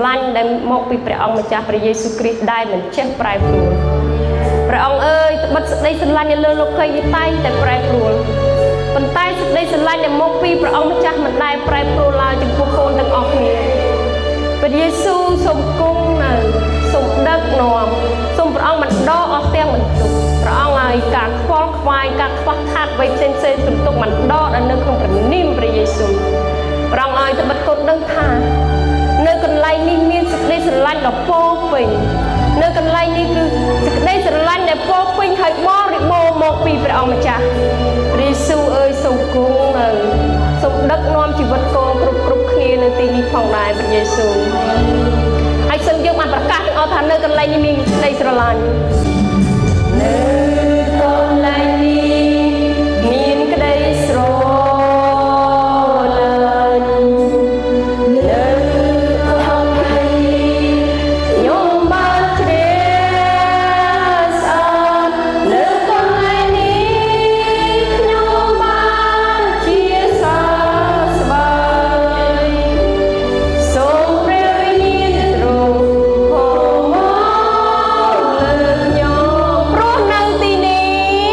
លាញ់ដែលមកពីព្រះអង្គម្ចាស់ព្រះយេស៊ូវគ្រីស្ទដែលមិនចេះប្រែប្រួលព្រះអង្គអើយត្បិតសេចក្តីស្រឡាញ់នៅលើលោកីនេះតែងតែប្រែប្រួលប៉ុន្តែសេចក្តីស្រឡាញ់ដែលមកពីព្រះអង្គម្ចាស់មិនដែលប្រែប្រួលឡើយចំពោះកូនទាំងអស់គ្នាព្រះយេស៊ូវសូមគង់នៅសូមដឹកនាំសូមព្រះអង្គបណ្ដោះអស់ទាំងបន្ទុកព្រះអង្គឲ្យការខ្វល់ខ្វាយការខ្វះខាតអ្វីផ្សេងទន្ទុកបណ្ដោះដែលនៅក្នុងព្រះនាមព្រះយេស៊ូវព្រះអង្គឲ្យត្បិតកូនដឹងថានៅកន្លែងនេះមានសេចក្តីស្រឡាញ់ដ៏ពោពេញនៅកន្លែងនេះគឺសេចក្តីស្រឡាញ់ដែលពោពេញហើយបរិបូរណ៍មកពីព្រះអង្គម្ចាស់ព្រះយេស៊ូវអើយសូមគង់នៅសូមដឹកនាំជីវិតកូនគ្រប់គ្នានៅទីនេះផងដែរព្រះយេស៊ូវហើយសូមយើងបានប្រកាសទាំងអស់ថានៅកន្លែងនេះមានសេចក្តីស្រឡាញ់នៅកន្លែងនេះមានក្តីស្រឡាញ់នៅក្នុងថ្ងៃខ្ញុំបានជ្រះស្អាតនៅកន្លែងនេះខ្ញុំបានជាសះស្បើយសូមព្រះវិញ្ញាណទ្រង់ហូរមកលើខ្ញុំព្រោះនៅទីនេះ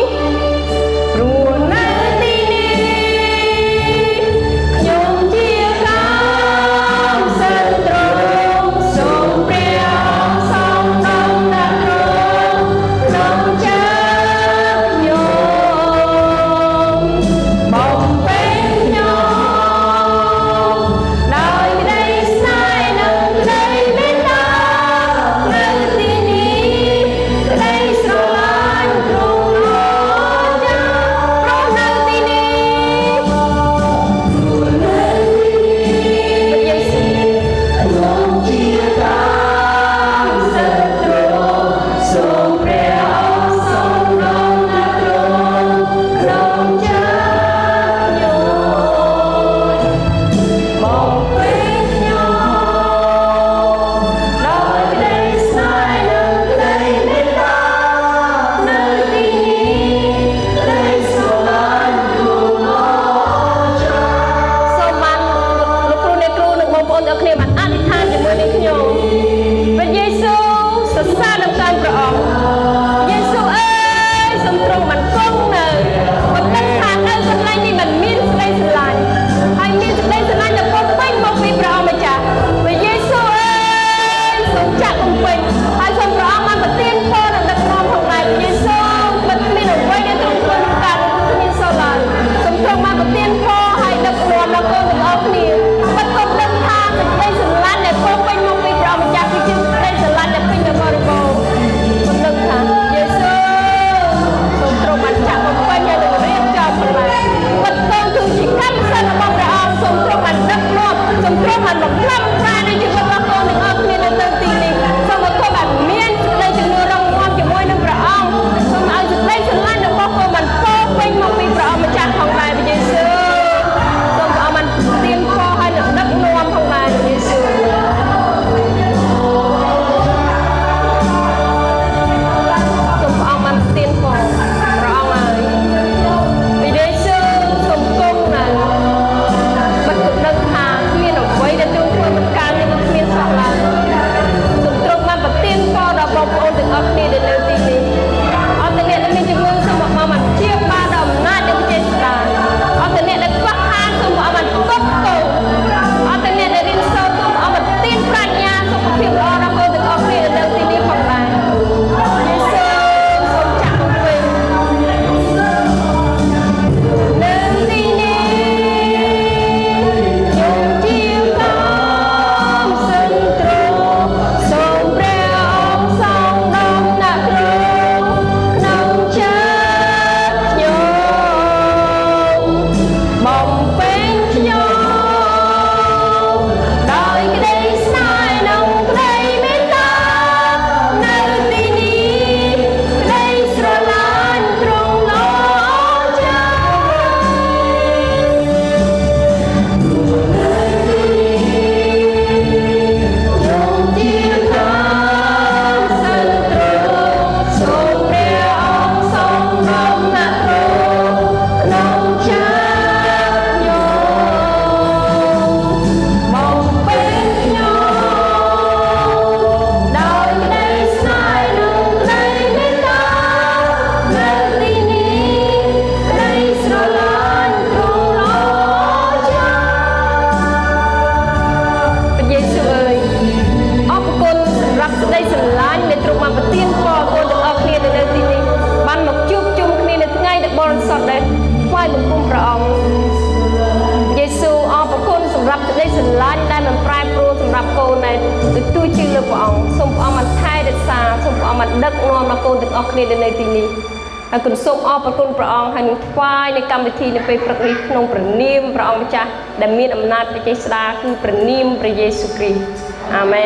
ខ្ញុំជាកម្មសិទ្ធិទ្រង់សូមព្រះអង្គសំដំណាក់ទ្រង់ក្នុងចិត្តខ្ញុំបំពេញខ្ញុំដោយក្តីស្នេហ៍និងក្តីមេត្តានៅទីនេះក្តីស្រឡាញ់ទ្រង់លោកចាព្រោះនៅទីនេះព្រះយេស៊ូវខ្ញុំជាកម្មសិទ្ធិទ្រង់សូមព្រះអង្គសំដំណាក់ទ្រង់ក្នុងចិត្តខ្ញុំបំពេញខ្ញុំដោយក្តីស្នេហ៍និងក្តីមេត្តានៅទីនេះក្តីស្រឡាញ់ទ្រង់លោកចាសូមបានលោកគ្រូអ្នកគ្រូនិងបងប្អូនទាំងគ្នាបានអធិដ្ឋានជាមួយនឹងខ្ញុំព្រះយេស៊ូវសរសើរដល់កាយព្រះអង្គយេស៊ូវអើយសូមទ្រង់បានគង់នៅបន្តិចថានៅកន្លែងនេះมันមានសេចក្តីស្រឡាញ់ហើយមានសេចក្តីស្រឡាញ់ដែលពោពេញមកពីព្រះអង្គម្ចាស់ព្រះយេស៊ូវអើយសូមចាក់បំពេញហើយសូមព្រះអង្គបានប្រទានពរដល់ដឹកនាំផងដែរព្រះយេស៊ូវមិនមានអ្វីដែលទ្រង់ធ្វើក្នុងការគ្មានសូវឡើយសូមទ្រង់បានប្រទានពរហើយដឹកនាំដល់កូនទាំងអស់គ្នាបាត់កូនដឹងថាសេចក្តីស្រឡាញ់ដែលពោពេញមកពីព្រះអង្គម្ចាស់គឺជាសេចក្តីស្រឡាញ់ដែលពេញទៅបរិបូរណ៍សូមដឹងថាយេស៊ូវសូមទ្រង់បានចាក់បំពេញហើយនឹងរៀបចំផងដែរបាត់កូនគឺជាកម្មសិទ្ធិរបស់ព្រះអង្គសូមទ្រង់ បរិសុទ្ធដែលថ្វាយបង្គំព្រះអង្គយេស៊ូអរគុណសម្រាប់សេចក្តីស្រឡាញ់ដែលមិនប្រែប្រួលសម្រាប់កូនដែលទទួលជឿលើព្រះអង្គសូមព្រះអង្គបានថែរក្សាសូមព្រះអង្គបានដឹកនាំដល់កូនទាំងអស់គ្នានៅទីនេះហើយគុណសូមអរគុណព្រះអង្គហើយនឹងថ្វាយនៅកម្មវិធីនៅពេលព្រឹកនេះក្នុងព្រះនាមព្រះអង្គម្ចាស់ដែលមានអំណាចបច្ចេកស្ដាគឺព្រះនាមព្រះយេស៊ូវគ្រីស្ទអាមែន